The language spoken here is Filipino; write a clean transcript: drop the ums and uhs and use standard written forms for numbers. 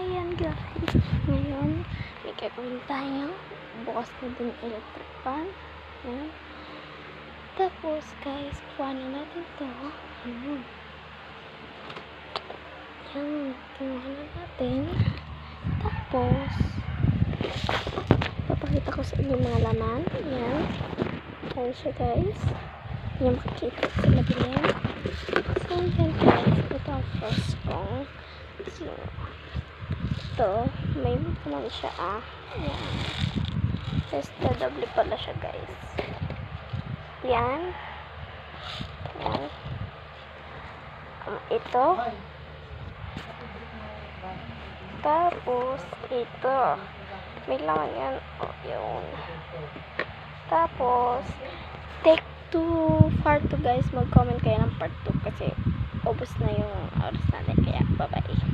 Ayan guys, ngayon may gagawin tayo. Bukas na din electric fan. Ayan. Tapos guys, kuhanin natin to. Ayan. Ayan, kinuha na natin. Tapos papakita ko sa inyo mga laman. Ayan. Ayan siya guys. Ayan, makikita sa madilim. So ayan guys, ito ang first kong ito, may naman siya ayan. STW pala siya guys. Yan. Yan. Ito. Tapos ito. May laman yan. O, yun. Tapos take 2 part 2 guys. Mag-comment kayo ng part 2 kasi ubos na yung oras natin. Kaya bye bye.